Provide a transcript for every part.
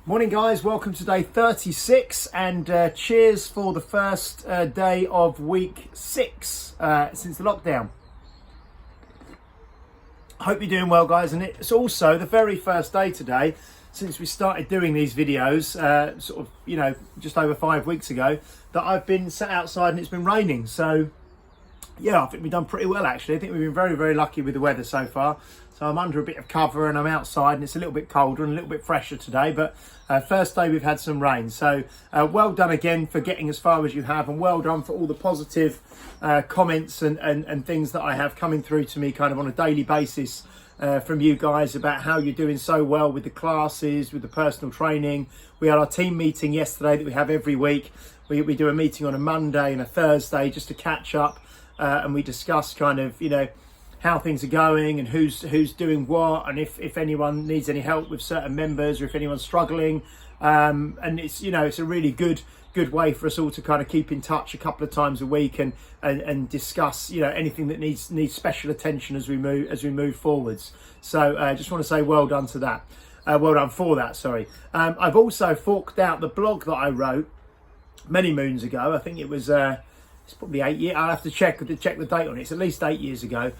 Morning guys, welcome to day 36 and cheers for the first day of week 6 since the lockdown. I hope you're doing well guys, and it's also the very first day today since we started doing these videos just over 5 weeks ago that I've been sat outside and it's been raining. So yeah, I think we've done pretty well actually. I think we've been very, very lucky with the weather so far. So I'm under a bit of cover and I'm outside and it's a little bit colder and a little bit fresher today, but first day we've had some rain. So well done again for getting as far as you have, and well done for all the positive comments and things that I have coming through to me kind of on a daily basis from you guys about how you're doing so well with the classes, with the personal training. We had our team meeting yesterday that we have every week. We do a meeting on a Monday and a Thursday just to catch up and we discuss kind of, how things are going and who's doing what, and if anyone needs any help with certain members or if anyone's struggling, and it's it's a really good way for us all to kind of keep in touch a couple of times a week and discuss anything that needs special attention as we move forwards. So I just want to say well done to that, well done for that, sorry. I've also forked out the blog that I wrote many moons ago. I think it was it's probably 8 years. I'll have to check the date on it. It's at least 8 years ago,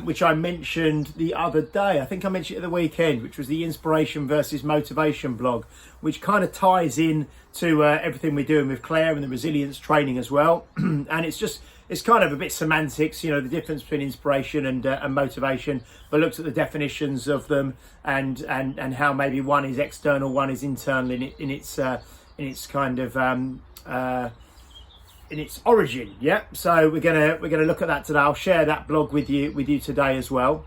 which I mentioned the other day. I think I mentioned it at the weekend, which was the inspiration versus motivation blog, which kind of ties in to everything we're doing with Claire and the resilience training as well. And it's kind of a bit semantics, the difference between inspiration and motivation, but looked at the definitions of them and how maybe one is external, one is internal in its kind of in its origin. So we're gonna look at that today. I'll share that blog with you today as well.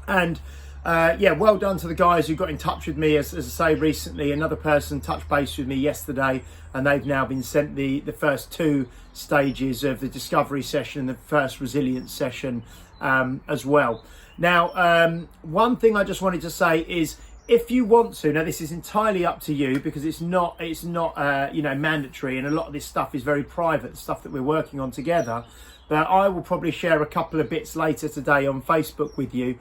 And well done to the guys who got in touch with me. As I say, recently another person touched base with me yesterday, and they've now been sent the first 2 stages of the discovery session and the first resilience session as well. Now one thing I just wanted to say is, if you want to, now this is entirely up to you because it's not mandatory, and a lot of this stuff is very private, stuff that we're working on together. But I will probably share a couple of bits later today on Facebook with you,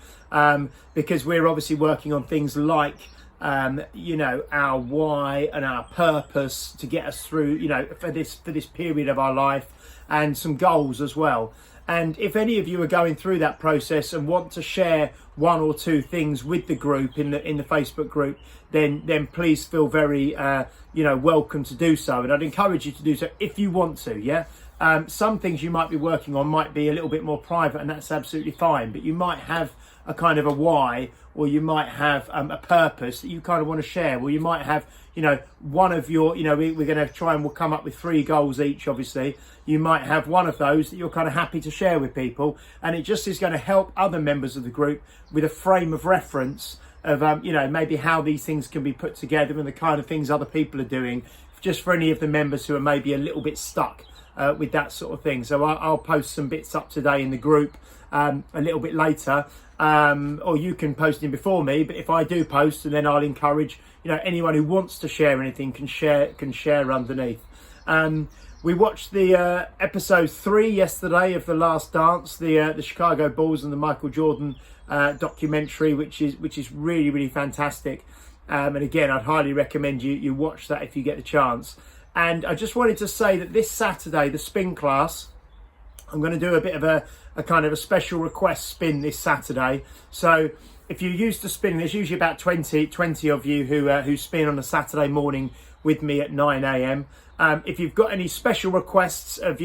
because we're obviously working on things like our why and our purpose to get us through for this period of our life, and some goals as well. And if any of you are going through that process and want to share 1 or 2 things with the group in the Facebook group, then please feel very welcome to do so. And I'd encourage you to do so if you want to. Some things you might be working on might be a little bit more private, and that's absolutely fine. But you might have a kind of a why, or you might have a purpose that you kind of want to share. Well, you might have one of your we're going to try and we'll come up with 3 goals each. Obviously you might have one of those that you're kind of happy to share with people, and it just is going to help other members of the group with a frame of reference of maybe how these things can be put together and the kind of things other people are doing, just for any of the members who are maybe a little bit stuck with that sort of thing. So I'll post some bits up today in the group a little bit later, or you can post in before me, but if I do post, and then I'll encourage anyone who wants to share anything can share underneath. We watched the episode 3 yesterday of The Last Dance, the Chicago Bulls and the Michael Jordan documentary, which is really, really fantastic. And again, I'd highly recommend you watch that if you get the chance. And I just wanted to say that this Saturday, the spin class, I'm going to do a bit of a kind of a special request spin this Saturday. So if you're used to spinning, there's usually about 20 of you who spin on a Saturday morning with me at 9 a.m. If you've got any special requests of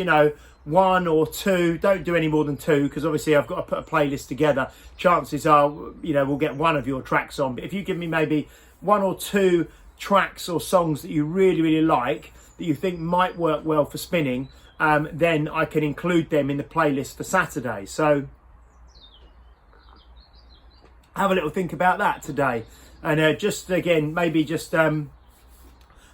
1 or 2, don't do any more than 2, because obviously I've got to put a playlist together. Chances are we'll get one of your tracks on, but if you give me maybe 1 or 2 tracks or songs that you really, really like, that you think might work well for spinning, then I can include them in the playlist for Saturday. So have a little think about that today, and just again maybe just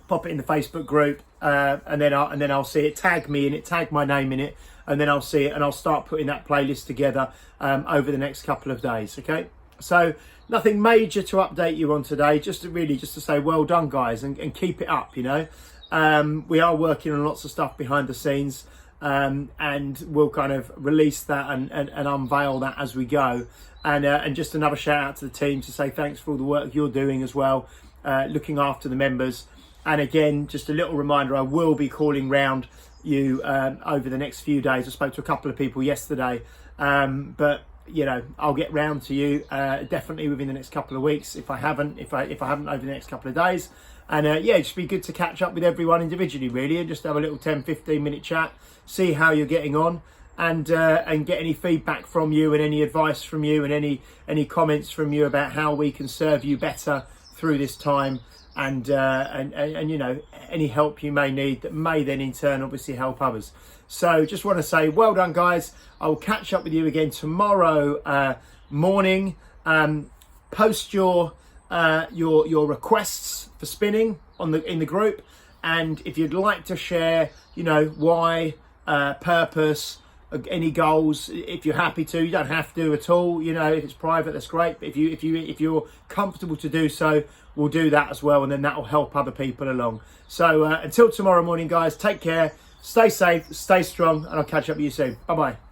pop it in the Facebook group, and then I'll see it, tag me in it, tag my name in it, and then I'll see it, and I'll start putting that playlist together over the next couple of days. Okay, so nothing major to update you on today, just to say well done guys, and keep it up. We are working on lots of stuff behind the scenes, and we'll kind of release that and unveil that as we go. And just another shout out to the team to say thanks for all the work you're doing as well. looking after the members. And again, just a little reminder, I will be calling round you over the next few days. I spoke to a couple of people yesterday, but you know, I'll get round to you definitely within the next couple of weeks. If I haven't over the next couple of days. And yeah, just be good to catch up with everyone individually, really, and just have a little 10-15 minute chat, see how you're getting on, and get any feedback from you and any advice from you and any comments from you about how we can serve you better through this time, and you know, any help you may need that may then in turn obviously help others. So just want to say well done, guys. I will catch up with you again tomorrow morning. Post your requests for spinning in the group, and if you'd like to share, you know, why, purpose, any goals, if you're happy to, you don't have to at all. You know, if it's private, that's great. But if you're comfortable to do so, we'll do that as well, and then that will help other people along. So until tomorrow morning, guys, take care, stay safe, stay strong, and I'll catch up with you soon. Bye bye.